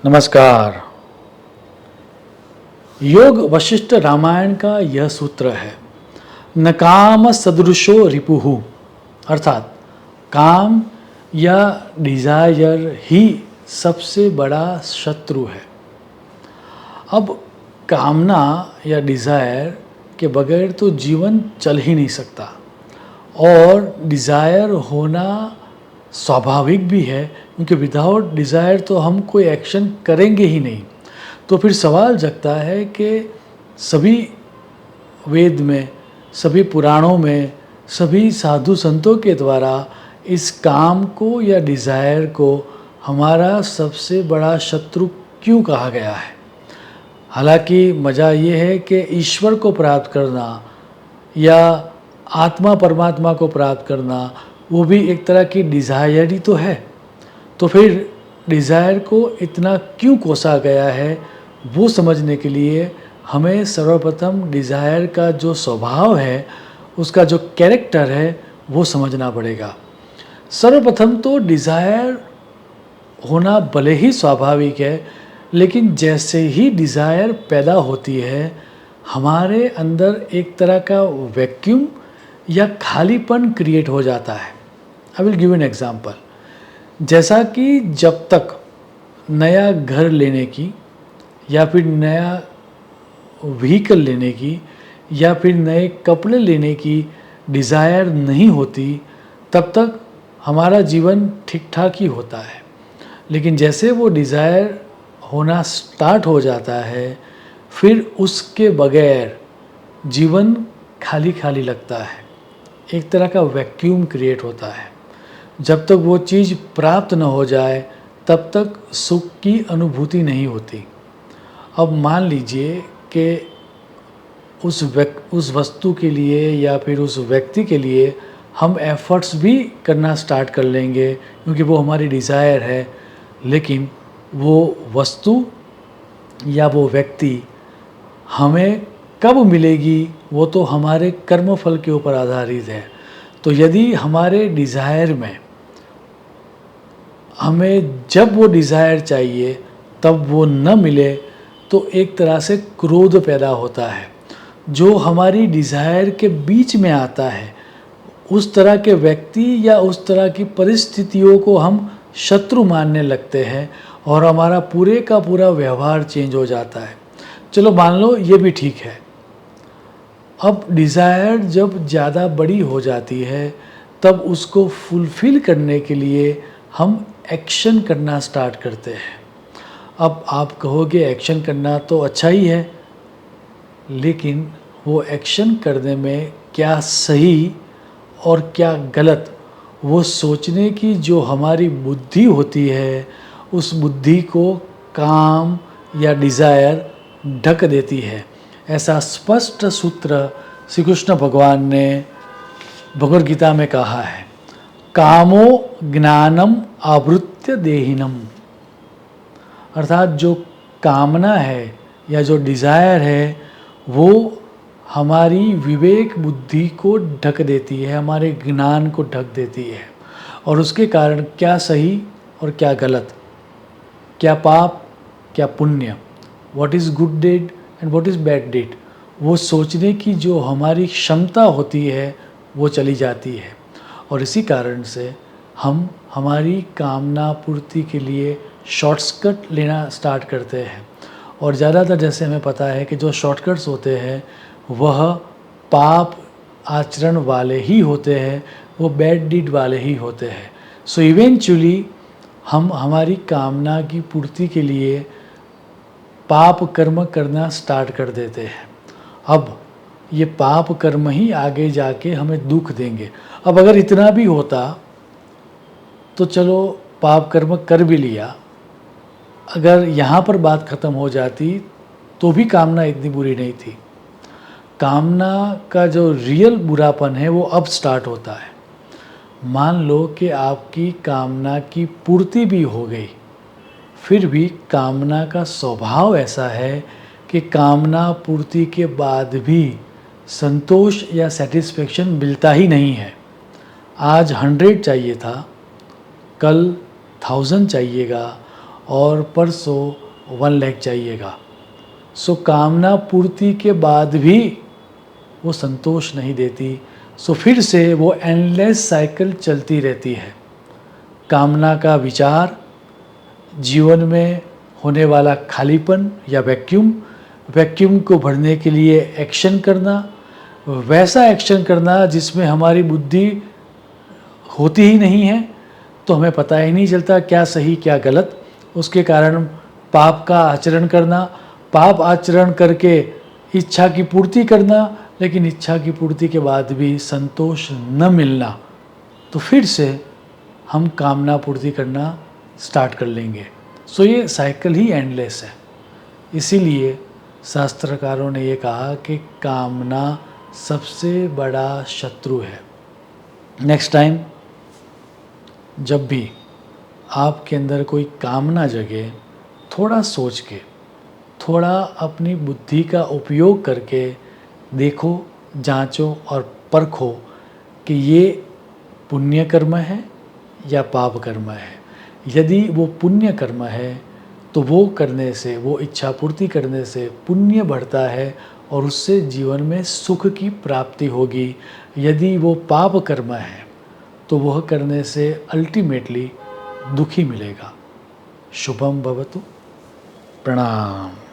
नमस्कार। योग वशिष्ठ रामायण का यह सूत्र है, न काम सदृशो रिपुहु, अर्थात काम या डिजायर ही सबसे बड़ा शत्रु है। अब कामना या डिजायर के बगैर तो जीवन चल ही नहीं सकता और डिजायर होना स्वाभाविक भी है, क्योंकि विदाउट डिजायर तो हम कोई एक्शन करेंगे ही नहीं। तो फिर सवाल जगता है कि सभी वेद में, सभी पुराणों में, सभी साधु संतों के द्वारा इस काम को या डिज़ायर को हमारा सबसे बड़ा शत्रु क्यों कहा गया है। हालांकि मज़ा ये है कि ईश्वर को प्राप्त करना या आत्मा परमात्मा को प्राप्त करना वो भी एक तरह की डिज़ायर ही तो है। तो फिर डिज़ायर को इतना क्यों कोसा गया है, वो समझने के लिए हमें सर्वप्रथम डिज़ायर का जो स्वभाव है, उसका जो कैरेक्टर है, वो समझना पड़ेगा। सर्वप्रथम तो डिज़ायर होना भले ही स्वाभाविक है, लेकिन जैसे ही डिज़ायर पैदा होती है, हमारे अंदर एक तरह का वैक्यूम या खालीपन क्रिएट हो जाता है। I will give an example. जैसा कि जब तक नया घर लेने की या फिर नया व्हीकल लेने की या फिर नए कपड़े लेने की डिज़ायर नहीं होती, तब तक हमारा जीवन ठीक ठाक ही होता है। लेकिन जैसे वो डिज़ायर होना स्टार्ट हो जाता है, फिर उसके बगैर जीवन खाली खाली लगता है, एक तरह का वैक्यूम क्रिएट होता है। जब तक वो चीज़ प्राप्त न हो जाए, तब तक सुख की अनुभूति नहीं होती। अब मान लीजिए कि उस वस्तु के लिए या फिर उस व्यक्ति के लिए हम एफ़र्ट्स भी करना स्टार्ट कर लेंगे, क्योंकि वो हमारी डिज़ायर है, लेकिन वो वस्तु या वो व्यक्ति हमें कब मिलेगी, वो तो हमारे कर्मफल के ऊपर आधारित है। तो यदि हमारे डिज़ायर में हमें जब वो डिज़ायर चाहिए तब वो न मिले, तो एक तरह से क्रोध पैदा होता है। जो हमारी डिज़ायर के बीच में आता है, उस तरह के व्यक्ति या उस तरह की परिस्थितियों को हम शत्रु मानने लगते हैं और हमारा पूरे का पूरा व्यवहार चेंज हो जाता है। चलो मान लो ये भी ठीक है। अब डिज़ायर जब ज़्यादा बड़ी हो जाती है, तब उसको फुलफ़िल करने के लिए हम एक्शन करना स्टार्ट करते हैं। अब आप कहोगे एक्शन करना तो अच्छा ही है, लेकिन वो एक्शन करने में क्या सही और क्या गलत, वो सोचने की जो हमारी बुद्धि होती है, उस बुद्धि को काम या डिज़ायर ढक देती है। ऐसा स्पष्ट सूत्र श्री कृष्ण भगवान ने भगवद गीता में कहा है, कामो ज्ञानम आवृत्य देहिनम। अर्थात जो कामना है या जो डिज़ायर है, वो हमारी विवेक बुद्धि को ढक देती है, हमारे ज्ञान को ढक देती है, और उसके कारण क्या सही और क्या गलत, क्या पाप क्या पुण्य, what is good deed and what is bad deed, वो सोचने की जो हमारी क्षमता होती है, वो चली जाती है। और इसी कारण से हम हमारी कामना पूर्ति के लिए शॉर्टकट लेना स्टार्ट करते हैं। और ज़्यादातर जैसे हमें पता है कि जो शॉर्टकट्स होते हैं वह पाप आचरण वाले ही होते हैं, वो बैड डीड वाले ही होते हैं। सो इवेंचुअली हम हमारी कामना की पूर्ति के लिए पाप कर्म करना स्टार्ट कर देते हैं। अब ये पाप कर्म ही आगे जाके हमें दुख देंगे। अब अगर इतना भी होता तो चलो पाप कर्म कर भी लिया, अगर यहाँ पर बात ख़त्म हो जाती तो भी कामना इतनी बुरी नहीं थी। कामना का जो रियल बुरापन है वो अब स्टार्ट होता है। मान लो कि आपकी कामना की पूर्ति भी हो गई, फिर भी कामना का स्वभाव ऐसा है कि कामना पूर्ति के बाद भी संतोष या सेटिस्फेक्शन मिलता ही नहीं है। आज 100 चाहिए था, कल 1000 चाहिएगा, और परसों 1 लाख चाहिएगा। सो कामना पूर्ति के बाद भी वो संतोष नहीं देती। सो फिर से वो एंडलेस साइकिल चलती रहती है। कामना का विचार, जीवन में होने वाला खालीपन या वैक्यूम को भरने के लिए एक्शन करना, वैसा एक्शन करना जिसमें हमारी बुद्धि होती ही नहीं है, तो हमें पता ही नहीं चलता क्या सही क्या गलत। उसके कारण पाप का आचरण करना, पाप आचरण करके इच्छा की पूर्ति करना, लेकिन इच्छा की पूर्ति के बाद भी संतोष न मिलना, तो फिर से हम कामना पूर्ति करना स्टार्ट कर लेंगे। सो ये साइकिल ही एंडलेस है। इसीलिए शास्त्रकारों ने ये कहा कि कामना सबसे बड़ा शत्रु है। नेक्स्ट टाइम जब भी आपके अंदर कोई कामना जगे, थोड़ा सोच के, थोड़ा अपनी बुद्धि का उपयोग करके देखो, जांचो और परखो कि ये पुण्य कर्म है या पाप कर्म है। यदि वो पुण्य कर्म है तो वो करने से, वो इच्छा पूर्ति करने से पुण्य बढ़ता है और उससे जीवन में सुख की प्राप्ति होगी। यदि वो पाप कर्म है तो वह करने से अल्टीमेटली दुखी मिलेगा। शुभम भवतु। प्रणाम।